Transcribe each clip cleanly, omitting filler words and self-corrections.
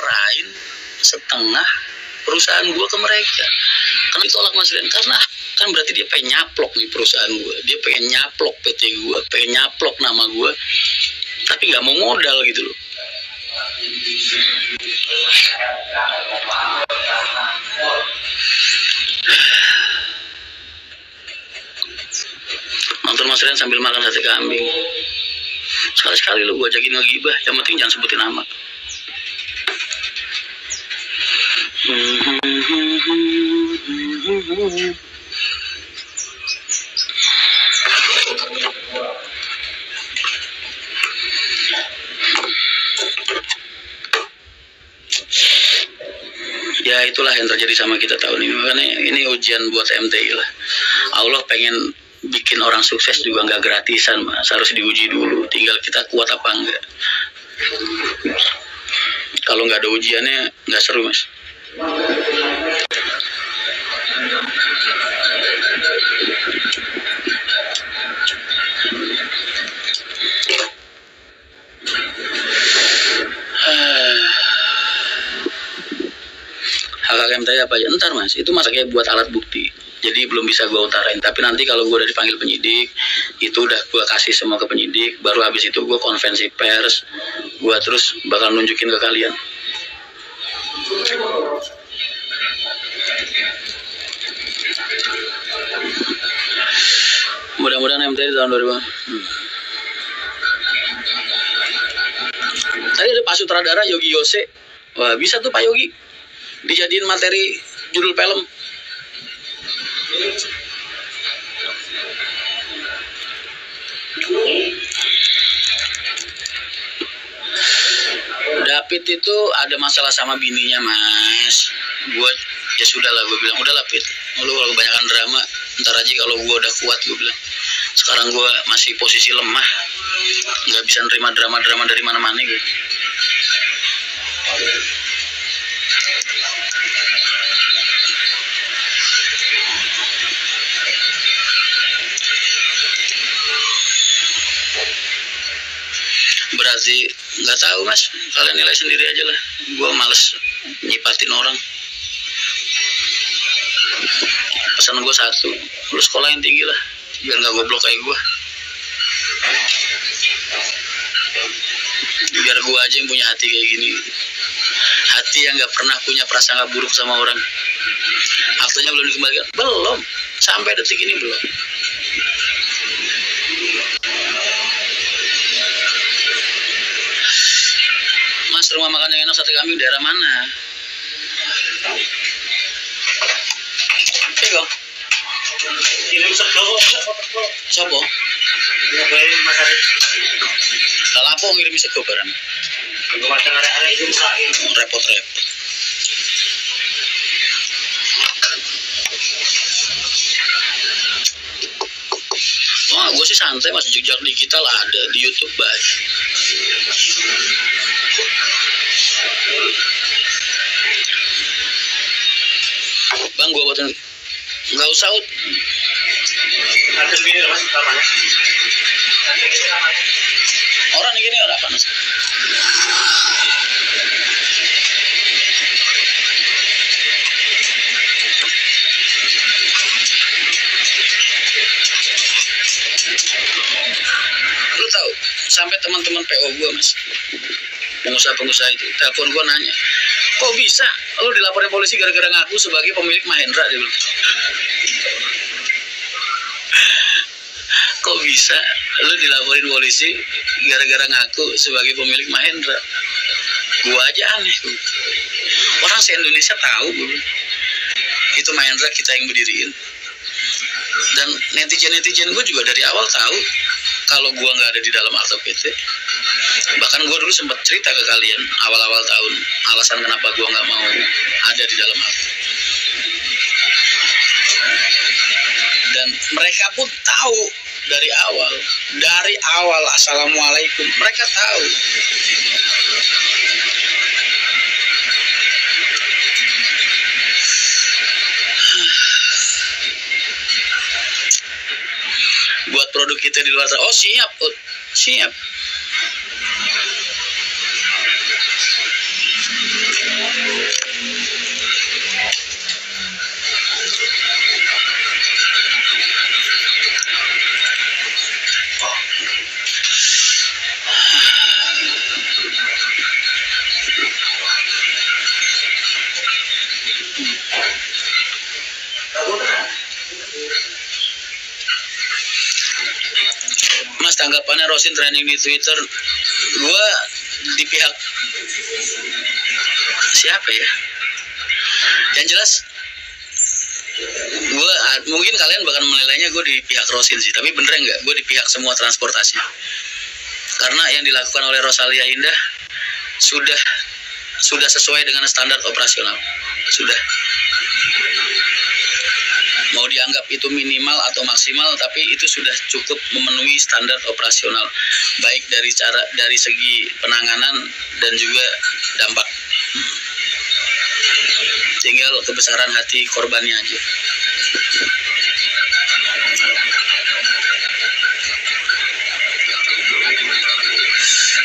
serahin setengah perusahaan gue ke mereka. Karena ditolak Mas Rian, karena kan berarti dia pengen nyaplok nih perusahaan gue, dia pengen nyaplok PT gue, pengen nyaplok nama gue, tapi nggak mau modal gitu loh. Nonton Mas Rian sambil makan sate kambing. Sekali-sekali lu gue ajakin ngegibah, yang penting jangan sebutin nama. Ya itulah yang terjadi sama kita tahun ini. Makanya ini ujian buat MTI lah. Allah pengen bikin orang sukses juga nggak gratisan, Mas. Harus diuji dulu. Tinggal kita kuat apa enggak. Kalau nggak ada ujiannya nggak seru, Mas. Hak MTI apa aja? Ntar Mas, itu masaknya buat alat bukti. Jadi belum bisa gue utarain. Tapi nanti kalau gue udah dipanggil penyidik, itu udah gue kasih semua ke penyidik. Baru habis itu gue konferensi pers. Gue terus bakal nunjukin ke kalian. Mudah-mudahan MTI di tahun 2000. Tadi ada Pak Sutradara Yogi Yose. Wah, bisa tuh Pak Yogi dijadiin materi judul film. David itu ada masalah sama bininya, Mas. Gue ya sudah lah, gue bilang udahlah Pit, lu kalau kebanyakan drama ntar aja kalau gue udah kuat, gue bilang. Sekarang gue masih posisi lemah, nggak bisa nerima drama-drama dari mana-mana gitu. Berarti nggak tahu Mas, kalian nilai sendiri aja lah. Gue males nyipatin orang. Pesan gue satu, lu sekolah yang tinggi lah, biar nggak goblok kayak gue. Biar gue aja yang punya hati kayak gini, hati yang nggak pernah punya prasangka buruk sama orang. Aktenya belum dikembalikan, belum, sampai detik ini belum. Mas, rumah makan yang enak sate kambing daerah mana? Ego. Kirim sego. Sopo? Ngapain Mas Arif? Kalau apa ngirim sego barang? Gue macam arek-arek itu musain. Repot-repot. Wah, gue sih santai Mas, jejak digital ada di YouTube banyak. Bang, gue buatin. Nggak usah, Ut. Ada gini Mas, namanya. Orang ini orang apa Mas? Lu tahu, sampai teman-teman PO gue Mas, pengusaha-pengusaha itu telepon gue nanya, kok bisa lu dilaporin polisi gara-gara ngaku sebagai pemilik Mahendra, dia bilang. Kok bisa lu dilaporin polisi gara-gara ngaku sebagai pemilik Mahendra? Gua aja aneh. Orang se-Indonesia tahu itu Mahendra kita yang berdiriin. Dan netizen gue juga dari awal tahu kalau gue nggak ada di dalam akta PT. Bahkan gue dulu sempat cerita ke kalian awal-awal tahun alasan kenapa gue nggak mau ada di dalam akta. Dan mereka pun tahu dari awal assalamualaikum, mereka tahu. Buat produk kita di luar sana. Oh siap, siap. tanggapannya Rosin trending di Twitter, gue di pihak siapa ya? Yang jelas gue mungkin kalian bahkan menilainya gue di pihak Rosin sih, tapi bener nggak, gue di pihak semua transportasi, karena yang dilakukan oleh Rosalia Indah sudah sesuai dengan standar operasional. Sudah, mau dianggap itu minimal atau maksimal, tapi itu sudah cukup memenuhi standar operasional, baik dari segi penanganan dan juga dampak. Tinggal kebesaran hati korbannya aja.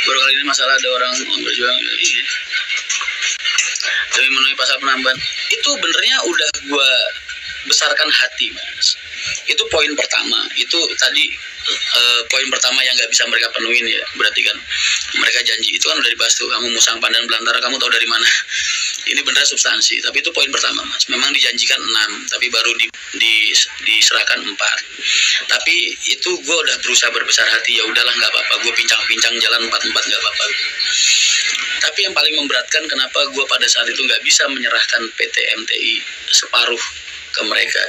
Baru kali ini masalah ada orang berjuang demi memenuhi pasal penambahan. Itu benernya udah gue besarkan hati, Mas. Itu poin pertama. Itu tadi poin pertama yang nggak bisa mereka penuhin ya. Berarti kan mereka janji, itu kan udah dibahas tuh, kamu musang pandan belantara, kamu tahu dari mana. Ini bener substansi, tapi itu poin pertama, Mas. Memang dijanjikan 6, tapi baru diserahkan 4. Tapi itu gue udah berusaha berbesar hati, ya udahlah nggak apa-apa, gue pincang-pincang jalan 4-4 nggak apa-apa. Tapi yang paling memberatkan, kenapa gue pada saat itu nggak bisa menyerahkan PT MTI separuh ke mereka,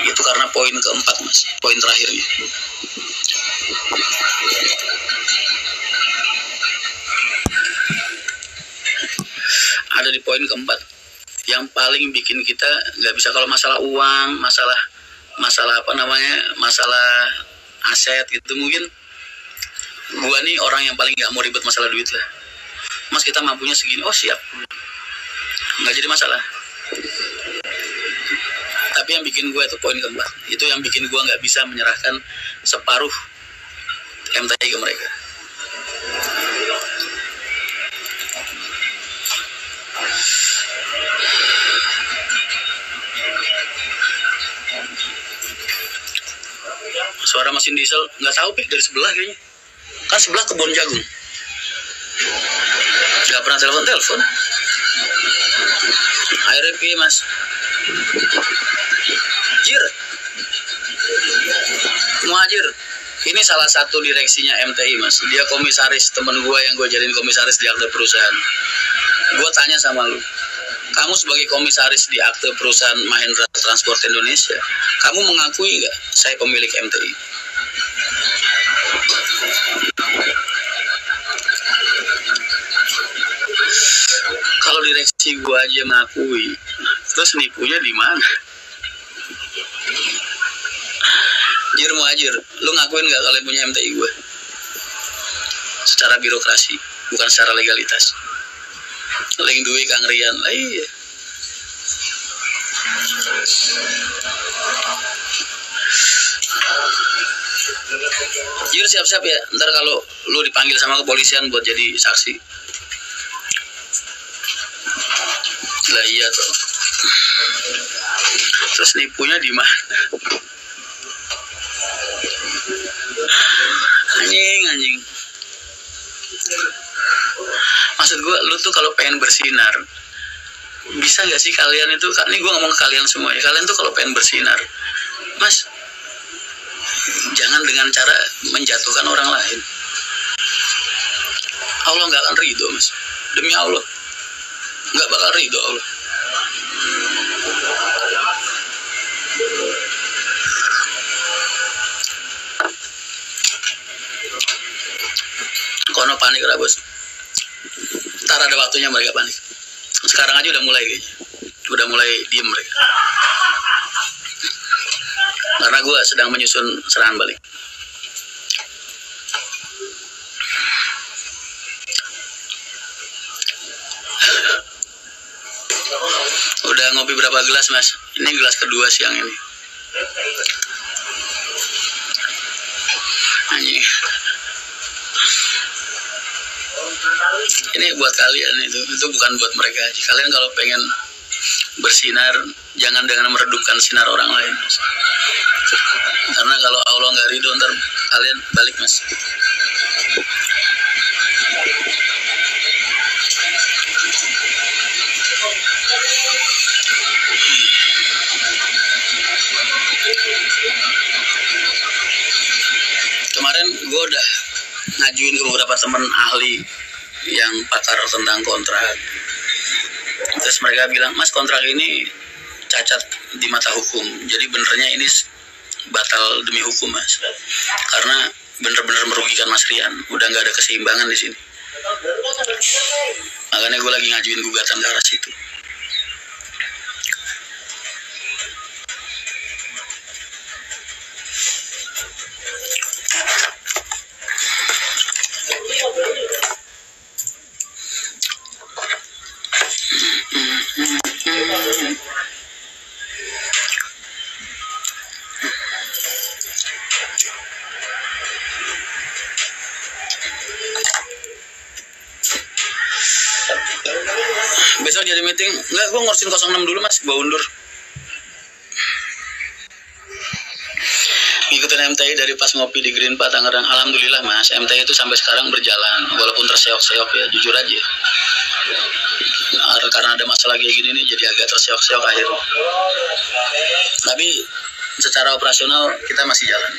itu karena poin keempat, Mas, poin terakhirnya. Ada di poin keempat yang paling bikin kita nggak bisa. Kalau masalah uang, masalah apa namanya, masalah aset gitu, mungkin gua nih orang yang paling nggak mau ribet masalah duit lah. Mas, kita mampunya segini, oh siap, nggak jadi masalah. Tapi yang bikin gua itu poin keempat, itu yang bikin gua nggak bisa menyerahkan separuh MTI ke mereka. Suara mesin diesel nggak tahu, Pik, dari sebelah kayaknya. Kan sebelah kebun jagung. Nggak pernah telepon. Akhirnya pi, Mas. Jir, Muhajir, ini salah satu direksinya MTI, Mas. Dia komisaris, temen gue yang gue jadiin komisaris di akte perusahaan. Gue tanya sama lu, kamu sebagai komisaris di akte perusahaan Mahendra Transport Indonesia, kamu mengakui nggak saya pemilik MTI? Kalau direksi gue aja mengakui, terus nipunya di mana? Jir, Muhajir, lu ngakuin nggak kalian punya MTI gue? Secara birokrasi, bukan secara legalitas. Lagi duit Kang Rian lah, iya. Jir, siap-siap ya, ntar kalau lu dipanggil sama kepolisian buat jadi saksi. Lah iya tuh. Terus nipunya di mana? Anjing. Maksud gue, lu tuh kalau pengen bersinar, bisa nggak sih kalian itu, ini gue ngomong ke kalian semua ya, kalian tuh kalau pengen bersinar, Mas, jangan dengan cara menjatuhkan orang lain. Allah nggak akan ridho, Mas. Demi Allah, nggak bakal ridho Allah. Kono panik lah, Bos. Ntar ada waktunya mereka panik. Sekarang aja udah mulai kayaknya. Udah mulai diem mereka. Karena gue sedang menyusun serangan balik. Udah ngopi berapa gelas, Mas? Ini gelas kedua siang ini. Anjing. Ini buat kalian, itu bukan buat mereka aja. Kalian kalau pengen bersinar, jangan dengan meredupkan sinar orang lain, Mas. Karena kalau Allah nggak ridho, ntar kalian balik, Mas. Kemarin gue udah ngajuin ke beberapa teman ahli yang pakar tentang kontrak. Terus mereka bilang, Mas, kontrak ini cacat di mata hukum. Jadi benernya ini batal demi hukum, Mas. Karena bener-bener merugikan Mas Rian. Udah nggak ada keseimbangan di sini. Makanya gue lagi ngajuin gugatan ke arah situ. Besok jadi meeting, enggak, gue ngurusin 06 dulu, Mas, gue undur. Ngikutin MTI dari pas ngopi di Green Park Tangerang. Alhamdulillah, Mas, MTI itu sampai sekarang berjalan, walaupun terseok-seok ya, jujur aja. Karena ada masalah kayak gini nih, jadi agak terseok-seok akhirnya. Tapi secara operasional kita masih jalan.